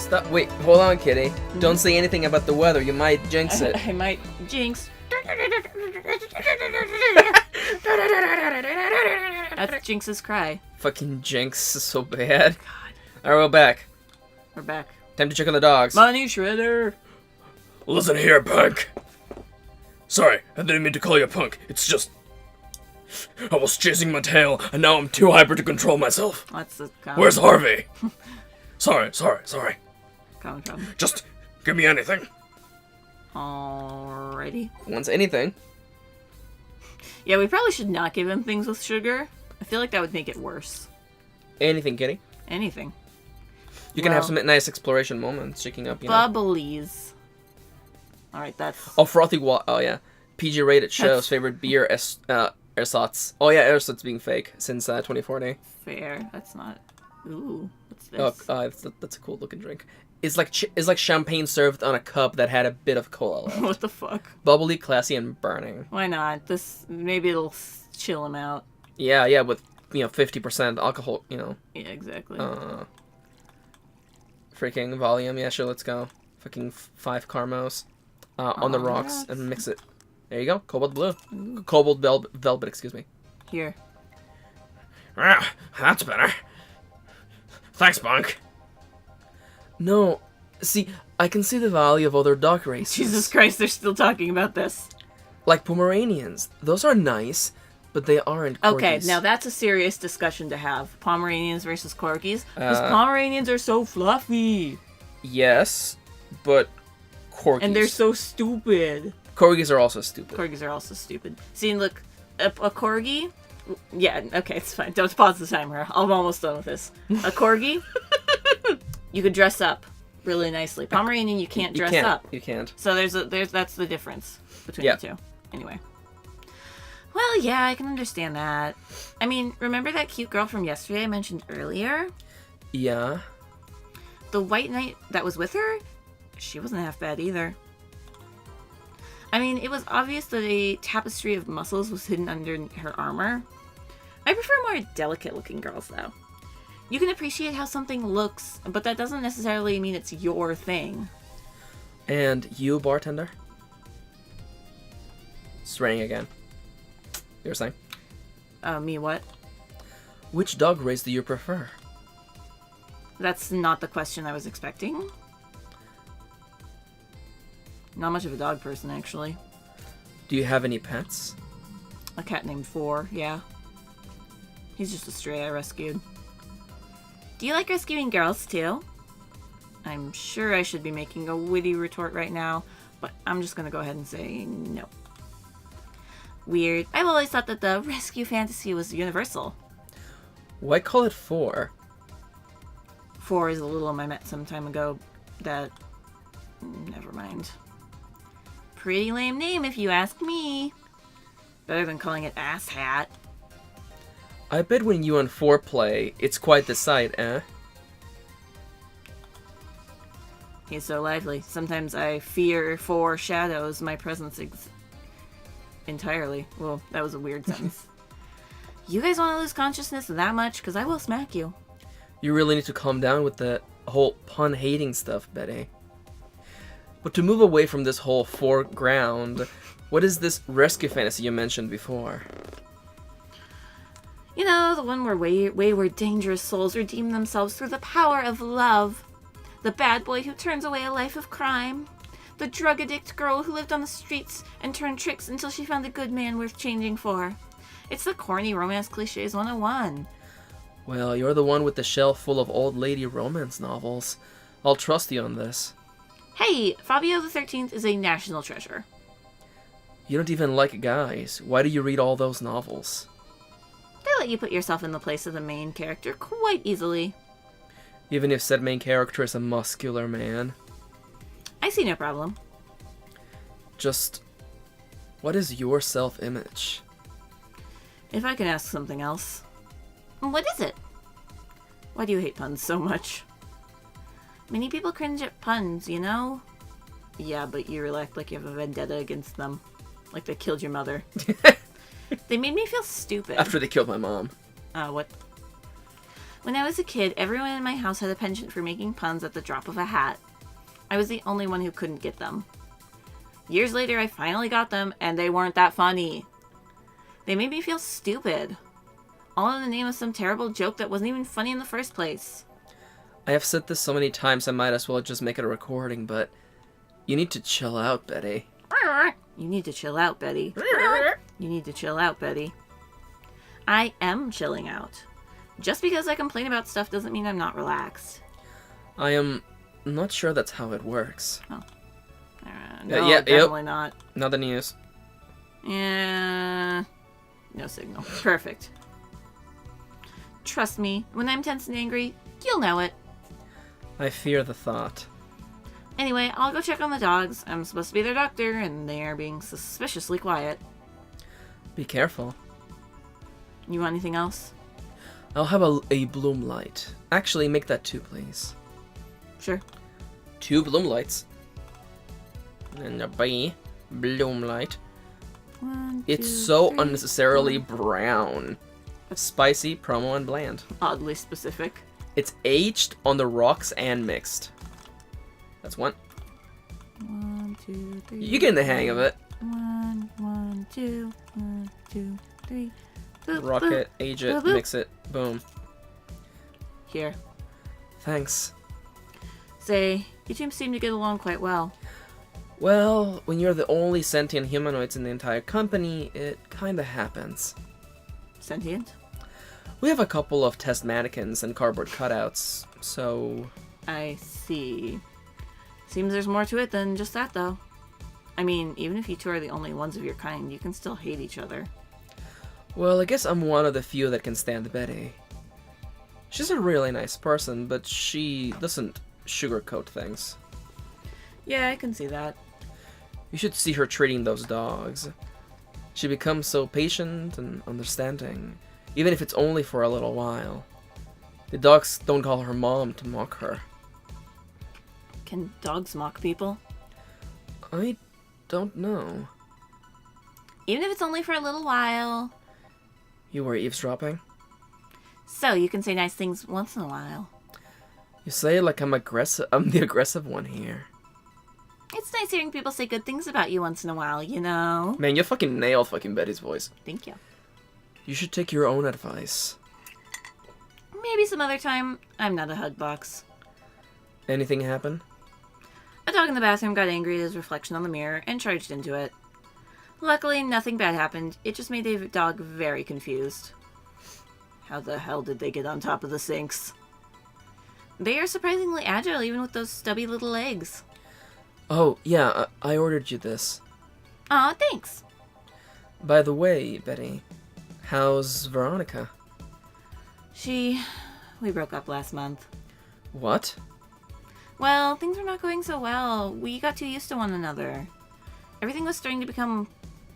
Stop. Wait, hold on, Kitty. Don't say anything about the weather. You might jinx it. I might jinx. That's Jinx's cry. Fucking jinx is so bad. God. Alright, we're back. We're back. Time to check on the dogs. Money Shredder. Listen here, punk. Sorry, I didn't mean to call you a punk. It's just... I was chasing my tail, and now I'm too hyper to control myself. That's the Where's Harvey? Sorry. common problem. Just give me anything. Alrighty. Wants anything. Yeah, we probably should not give him things with sugar. I feel like that would make it worse. Anything, Kitty. Anything. You can have some nice exploration moments, checking up, you know. Bubblies. Alright, that's... Oh, frothy water. Oh, yeah. PG rated shows, favorite beer, ersatz. Oh, yeah, ersatz being fake since 2040. fair. That's not... Ooh, what's this? Oh, that's a cool looking drink. It's like champagne served on a cup that had a bit of cola left. What the fuck? Bubbly, classy, and burning. Why not? This... Maybe it'll chill him out. Yeah, with, 50% alcohol, Yeah, exactly. Freaking volume. Yeah, sure, let's go. Fucking 5 Carmos. On the rocks, and mix it. There you go. Cobalt blue. Ooh. Cobalt velvet, excuse me. Here. Ah, that's better. Thanks, punk. No, see, I can see the value of other dog races. Jesus Christ, they're still talking about this. Like Pomeranians. Those are nice, but they aren't corgis. Okay, now that's a serious discussion to have. Pomeranians versus corgis. Because Pomeranians are so fluffy. Yes, but corgis. And they're so stupid. Corgis are also stupid. Corgis are also stupid. See, look, a corgi... Yeah, okay, it's fine. Don't pause the timer. I'm almost done with this. A corgi, you could dress up really nicely. Pomeranian, you can't dress up. You can't. So that's the difference between the two. Anyway. Well, yeah, I can understand that. I mean, remember that cute girl from yesterday I mentioned earlier? Yeah. The white knight that was with her? She wasn't half bad either. I mean, it was obvious that a tapestry of muscles was hidden under her armor. I prefer more delicate-looking girls, though. You can appreciate how something looks, but that doesn't necessarily mean it's your thing. And you, bartender? It's raining again. You were saying? Me what? Which dog race do you prefer? That's not the question I was expecting. Not much of a dog person, actually. Do you have any pets? A cat named Four, yeah. He's just a stray I rescued. Do you like rescuing girls, too? I'm sure I should be making a witty retort right now, but I'm just gonna go ahead and say no. Weird. I've always thought that the rescue fantasy was universal. Why call it 4? 4 is a little I met some time ago that... Never mind. Pretty lame name if you ask me. Better than calling it Ass Hat. I bet when you and 4 play, it's quite the sight, eh? He's so lively. Sometimes I fear 4 shadows my presence entirely. Well, that was a weird sentence. You guys want to lose consciousness that much? Because I will smack you. You really need to calm down with the whole pun-hating stuff, Betty. But to move away from this whole foreground, what is this rescue fantasy you mentioned before? You know, the one where wayward, dangerous souls redeem themselves through the power of love. The bad boy who turns away a life of crime. The drug addict girl who lived on the streets and turned tricks until she found a good man worth changing for. It's the corny romance cliches 101. Well, you're the one with the shelf full of old lady romance novels. I'll trust you on this. Hey, Fabio the 13th is a national treasure. You don't even like guys. Why do you read all those novels? They let you put yourself in the place of the main character quite easily. Even if said main character is a muscular man. I see no problem. Just, what is your self-image? If I can ask something else. What is it? Why do you hate puns so much? Many people cringe at puns, you know? Yeah, but you act like you have a vendetta against them. Like they killed your mother. They made me feel stupid. After they killed my mom. What? When I was a kid, everyone in my house had a penchant for making puns at the drop of a hat. I was the only one who couldn't get them. Years later, I finally got them, and they weren't that funny. They made me feel stupid. All in the name of some terrible joke that wasn't even funny in the first place. I have said this so many times I might as well just make it a recording, but you need to chill out, Betty. You need to chill out, Betty. You need to chill out, Betty. I am chilling out. Just because I complain about stuff doesn't mean I'm not relaxed. I am not sure that's how it works. Oh. No, yeah, definitely not. Not the news. Yeah. No signal. Perfect. Trust me, when I'm tense and angry, you'll know it. I fear the thought. Anyway, I'll go check on the dogs. I'm supposed to be their doctor, and they are being suspiciously quiet. Be careful. You want anything else? I'll have a bloom light. Actually, make that 2, please. Sure. 2 bloom lights. And a bloom light. 1, It's 2, so 3, unnecessarily 4. brown. Spicy, promo, and bland. Oddly specific. It's aged on the rocks and mixed. That's 1. 1, 2, 3. You get in the hang of it. 1, 1, 2, 1, 2, 3. Boop, Rock boop. it, age it, Boop, boop. mix it, boom. Here. Thanks. Say, you two seem to get along quite well. Well, when you're the only sentient humanoids in the entire company, it kinda happens. Sentient? We have a couple of test mannequins and cardboard cutouts, so... I see. Seems there's more to it than just that, though. I mean, even if you two are the only ones of your kind, you can still hate each other. Well, I guess I'm one of the few that can stand Betty. She's a really nice person, but she doesn't sugarcoat things. Yeah, I can see that. You should see her treating those dogs. She becomes so patient and understanding, even if it's only for a little while. The dogs don't call her mom to mock her. Can dogs mock people? I don't know. Even if it's only for a little while. You were eavesdropping? So, you can say nice things once in a while. You say it like I'm aggressive. I'm the aggressive one here. It's nice hearing people say good things about you once in a while, you know? Man, you fucking nailed fucking Betty's voice. Thank you. You should take your own advice. Maybe some other time. I'm not a hug box. Anything happen? A dog in the bathroom got angry at his reflection on the mirror and charged into it. Luckily, nothing bad happened. It just made the dog very confused. How the hell did they get on top of the sinks? They are surprisingly agile even with those stubby little legs. Oh, yeah, I ordered you this. Aw, thanks. By the way, Betty, how's Veronica? We broke up last month. What? Well, things were not going so well. We got too used to one another. Everything was starting to become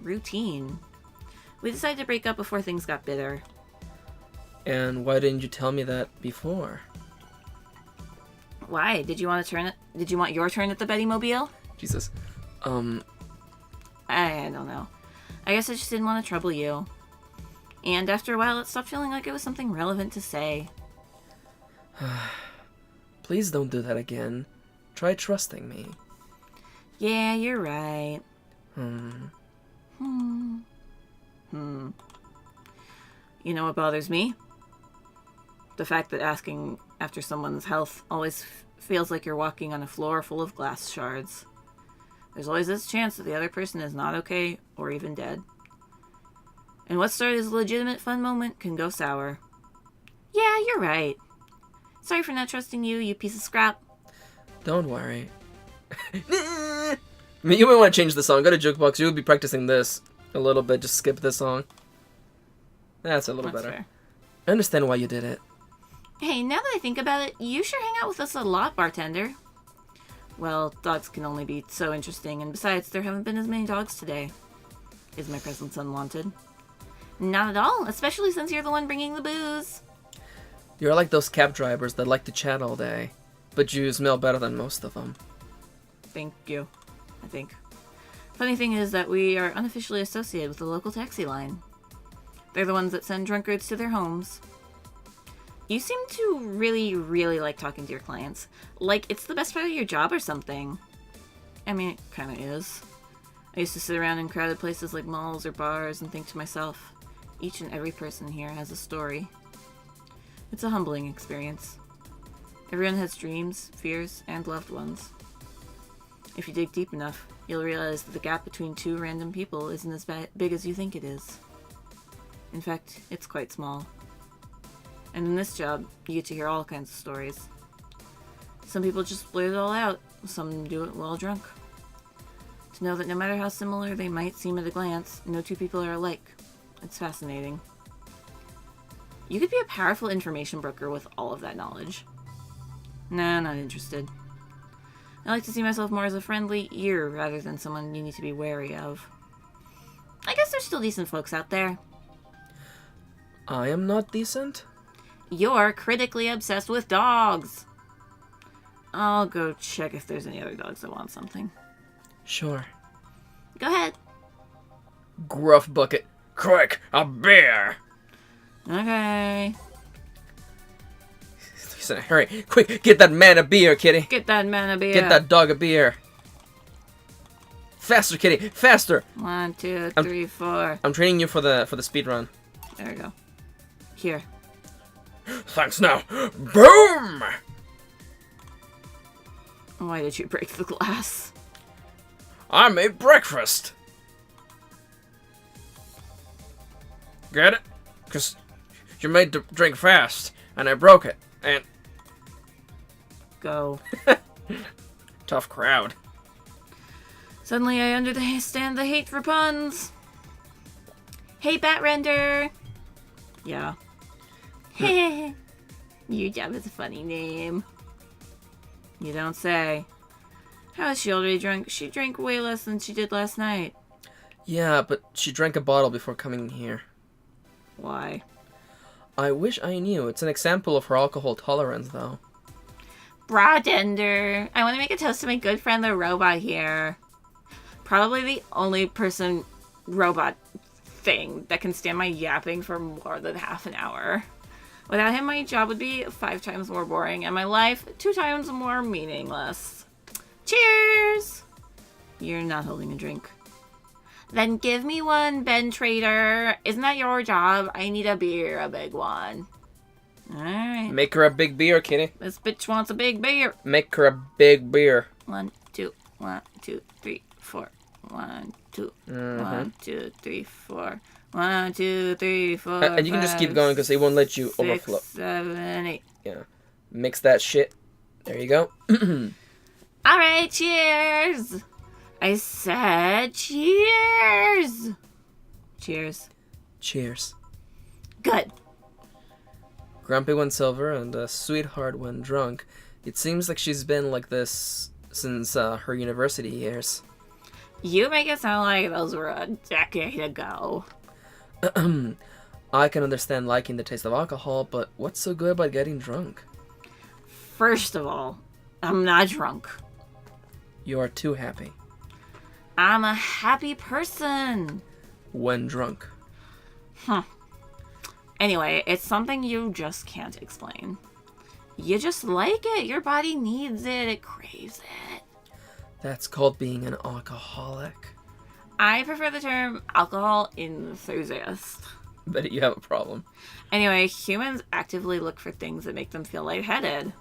routine. We decided to break up before things got bitter. And why didn't you tell me that before? Why? Did you want your turn at the Betty Mobile? Jesus. I don't know. I guess I just didn't want to trouble you. And after a while, it stopped feeling like it was something relevant to say. Please don't do that again. Try trusting me. Yeah, you're right. You know what bothers me? The fact that asking after someone's health always feels like you're walking on a floor full of glass shards. There's always this chance that the other person is not okay or even dead. And what started as a legitimate fun moment can go sour. Yeah, you're right. Sorry for not trusting you, you piece of scrap. Don't worry. I mean, you might want to change the song. Go to Jukebox. You'll be practicing this a little bit. Just skip this song. That's a little That's better. fair. I understand why you did it. Hey, now that I think about it, you sure hang out with us a lot, bartender. Well, dogs can only be so interesting, and besides, there haven't been as many dogs today. Is my presence unwanted? Not at all, especially since you're the one bringing the booze. You're like those cab drivers that like to chat all day, but you smell better than most of them. Thank you, I think. Funny thing is that we are unofficially associated with the local taxi line. They're the ones that send drunkards to their homes. You seem to really, really like talking to your clients. Like, it's the best part of your job or something. I mean, it kind of is. I used to sit around in crowded places like malls or bars and think to myself, each and every person here has a story. It's a humbling experience. Everyone has dreams, fears, and loved ones. If you dig deep enough, you'll realize that the gap between two random people isn't as big as you think it is. In fact, it's quite small. And in this job, you get to hear all kinds of stories. Some people just blurt it all out, some do it while drunk. To know that no matter how similar they might seem at a glance, no two people are alike. It's fascinating. You could be a powerful information broker with all of that knowledge. Nah, not interested. I like to see myself more as a friendly ear rather than someone you need to be wary of. I guess there's still decent folks out there. I am not decent? You're critically obsessed with dogs. I'll go check if there's any other dogs that want something. Sure. Go ahead. Gruff bucket. Quick, a beer! Okay. He's in a hurry. Quick, get that man a beer, kitty. Get that man a beer. Get that dog a beer. Faster, kitty. Faster. 1, 2, 3, 4. I'm training you for the speed run. There we go. Here. Thanks now. Boom! Why did you break the glass? I made breakfast. Get it? Because you're made to drink fast, and I broke it, and... Go. Tough crowd. Suddenly I understand the hate for puns. Hey, Batrender. Yeah. Your job is a funny name. You don't say. How is she already drunk? She drank way less than she did last night. Yeah, but she drank a bottle before coming here. Why? I wish I knew. It's an example of her alcohol tolerance, though. Bradender. I want to make a toast to my good friend the robot here. Probably the only person robot thing that can stand my yapping for more than half an hour. Without him, my job would be 5 times more boring and my life 2 times more meaningless. Cheers! You're not holding a drink. Then give me one, Ben Trader. Isn't that your job? I need a beer, a big one. Alright. Make her a big beer, kitty. This bitch wants a big beer. Make her a big beer. 1, 2, 1, 2, 3, 4. 1, 2, Mm-hmm. 1, 2, 3, 4. 1, 2, 3, 4. And you can just keep going because they won't let you 6, overflow. 7, 8. Yeah. Mix that shit. There you go. Alright, cheers! I said cheers! Cheers. Cheers. Good. Grumpy when sober and a sweetheart when drunk. It seems like she's been like this since her university years. You make it sound like those were a decade ago. I can understand liking the taste of alcohol, but what's so good about getting drunk? First of all, I'm not drunk. You are too happy. I'm a happy person. When drunk. Anyway, it's something you just can't explain. You just like it. Your body needs it. It craves it. That's called being an alcoholic. I prefer the term alcohol enthusiast. Bet you have a problem. Anyway, humans actively look for things that make them feel lightheaded.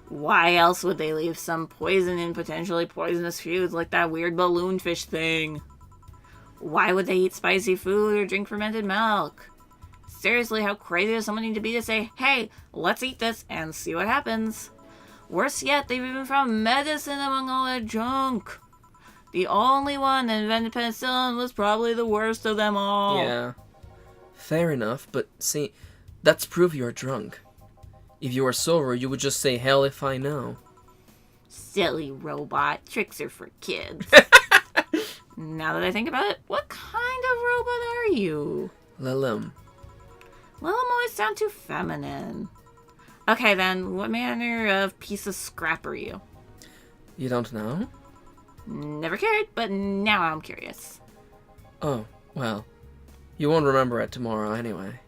Why else would they leave some poison in potentially poisonous foods like that weird balloonfish thing? Why would they eat spicy food or drink fermented milk? Seriously, how crazy does someone need to be to say, hey, let's eat this and see what happens? Worse yet, they've even found medicine among all that junk. The only one that invented penicillin was probably the worst of them all. Yeah. Fair enough, but see, that's proof you're drunk. If you were sober, you would just say, hell if I know. Silly robot. Tricks are for kids. Now that I think about it, what kind of robot are you? Lilum. Lilum always sound too feminine. Okay then, what manner of piece of scrap are you? You don't know? Never cared, but now I'm curious. Oh, well. You won't remember it tomorrow anyway.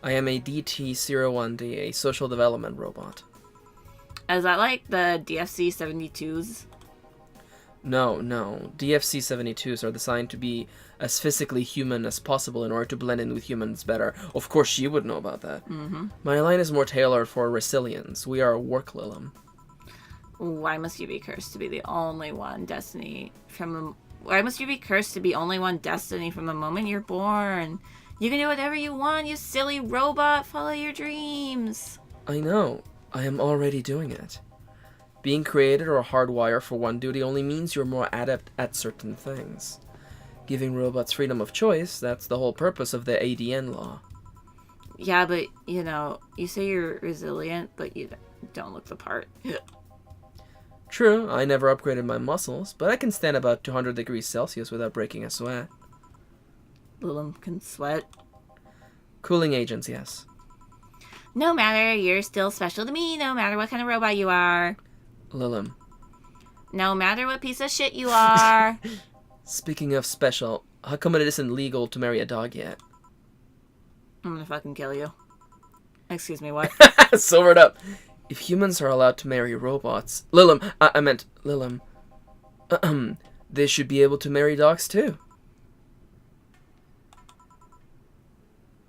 I am a DT-01D, a social development robot. Is that like the DFC-72s? No. DFC-72s are designed to be as physically human as possible in order to blend in with humans better. Of course, she would know about that. Mm-hmm. My line is more tailored for resilience. We are work Lilum. Why must you be cursed to be the only one destiny from... Why must you be cursed to be only one destiny from the moment you're born? You can do whatever you want, you silly robot. Follow your dreams. I know. I am already doing it. Being created or hardwired for one duty only means you're more adept at certain things. Giving robots freedom of choice, that's the whole purpose of the ADN law. Yeah, but, you know, you say you're resilient, but you don't look the part. True, I never upgraded my muscles, but I can stand about 200 degrees Celsius without breaking a sweat. Lilum can sweat. Cooling agents, yes. No matter, you're still special to me, no matter what kind of robot you are. Lilum. No matter what piece of shit you are. Speaking of special, how come it isn't legal to marry a dog yet? I'm gonna fucking kill you. Excuse me, what? Sober it up. If humans are allowed to marry robots... Lilum, I meant Lilum. They should be able to marry dogs too.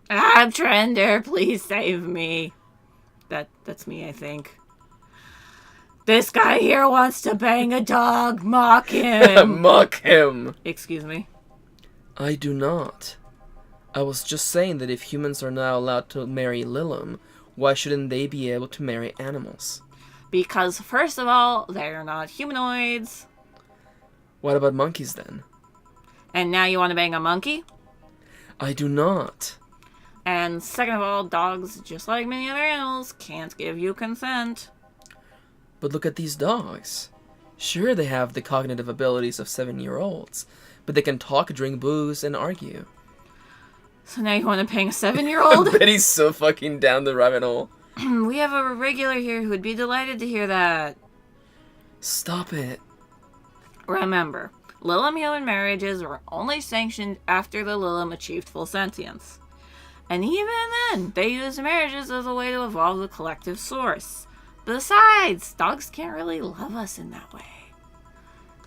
Trender, please save me. That's me, I think. This guy here wants to bang a dog. Mock him. Mock him. Excuse me. I do not. I was just saying that if humans are now allowed to marry Lilum, why shouldn't they be able to marry animals? Because, first of all, they're not humanoids. What about monkeys then? And now you want to bang a monkey? I do not. And second of all, dogs, just like many other animals, can't give you consent. But look at these dogs. Sure, they have the cognitive abilities of 7-year-olds, but they can talk, drink booze, and argue. So now you want to bang a 7-year-old? Betty's so fucking down the rabbit hole. We have a regular here who would be delighted to hear that. Stop it. Remember, Lilum human marriages were only sanctioned after the Lilum achieved full sentience. And even then, they used marriages as a way to evolve the collective source. Besides, dogs can't really love us in that way.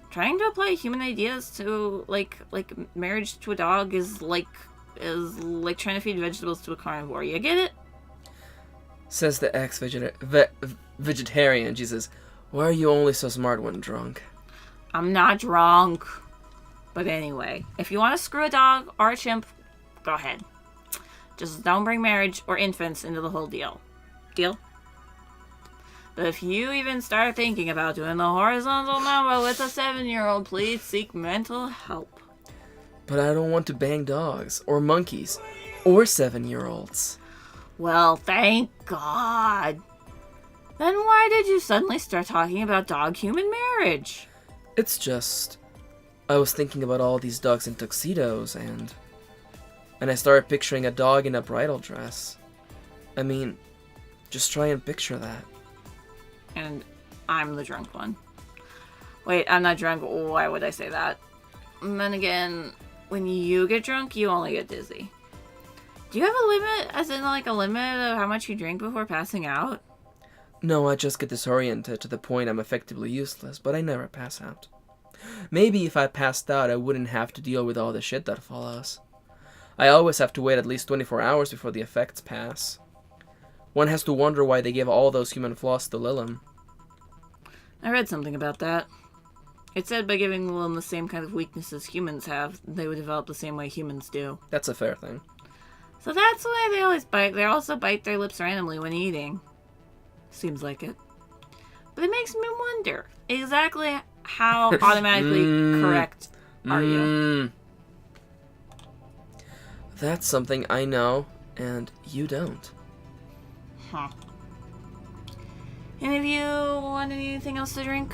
Trying to apply human ideas to, like marriage to a dog is like trying to feed vegetables to a carnivore. You get it? Says the ex-vegetarian. Jesus, why are you only so smart when drunk? I'm not drunk. But anyway, if you want to screw a dog or a chimp, go ahead. Just don't bring marriage or infants into the whole deal. Deal? But if you even start thinking about doing the horizontal mambo with a 7-year-old, please seek mental help. But I don't want to bang dogs, or monkeys, or 7-year-olds. Well, thank God. Then why did you suddenly start talking about dog-human marriage? It's just... I was thinking about all these dogs in tuxedos, and I started picturing a dog in a bridal dress. I mean, just try and picture that. And I'm the drunk one. Wait, I'm not drunk. Why would I say that? And then again, when you get drunk, you only get dizzy. Do you have a limit? As in, like, a limit of how much you drink before passing out? No, I just get disoriented to the point I'm effectively useless, but I never pass out. Maybe if I passed out, I wouldn't have to deal with all the shit that follows. I always have to wait at least 24 hours before the effects pass. One has to wonder why they gave all those human flaws to Lilum. I read something about that. It said by giving Lilum the same kind of weaknesses humans have, they would develop the same way humans do. That's a fair thing. So that's why they always bite. They also bite their lips randomly when eating. Seems like it. But it makes me wonder, exactly how automatically correct are you? That's something I know, and you don't. Huh. Any of you want anything else to drink?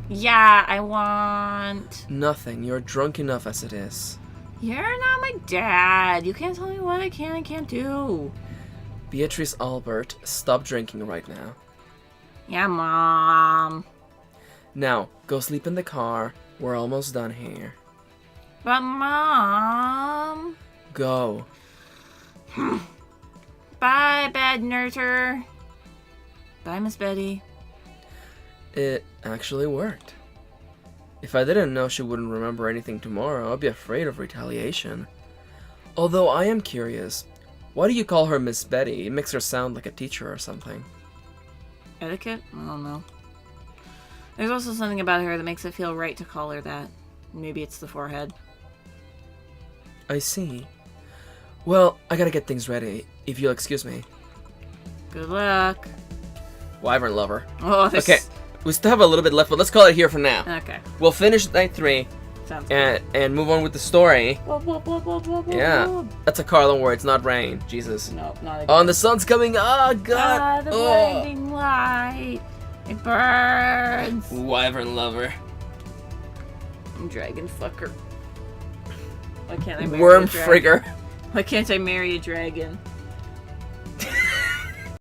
Yeah, I want... Nothing. You're drunk enough as it is. You're not my dad. You can't tell me what I can and can't do. Beatrice Albert, stop drinking right now. Yeah, Mom. Now, go sleep in the car. We're almost done here. But, Mom... Go. Bye, bad nurser. Bye, Miss Betty. It actually worked. If I didn't know she wouldn't remember anything tomorrow, I'd be afraid of retaliation. Although I am curious, why do you call her Miss Betty? It makes her sound like a teacher or something. Etiquette? I don't know. There's also something about her that makes it feel right to call her that. Maybe it's the forehead. I see. Well, I gotta get things ready, if you'll excuse me. Good luck. Wyvern lover. Oh, this... Okay, we still have a little bit left, but let's call it here for now. Okay. We'll finish night 3 Sounds good. and move on with the story. Yeah, No, that's a car, don't worry, it's not rain. Jesus. not again. Oh, and the sun's coming. Oh, God. The Oh. blinding light. It burns. Wyvern lover. Dragon fucker. Why can't I marry Worm a dragon? frigger. Why can't I marry a dragon?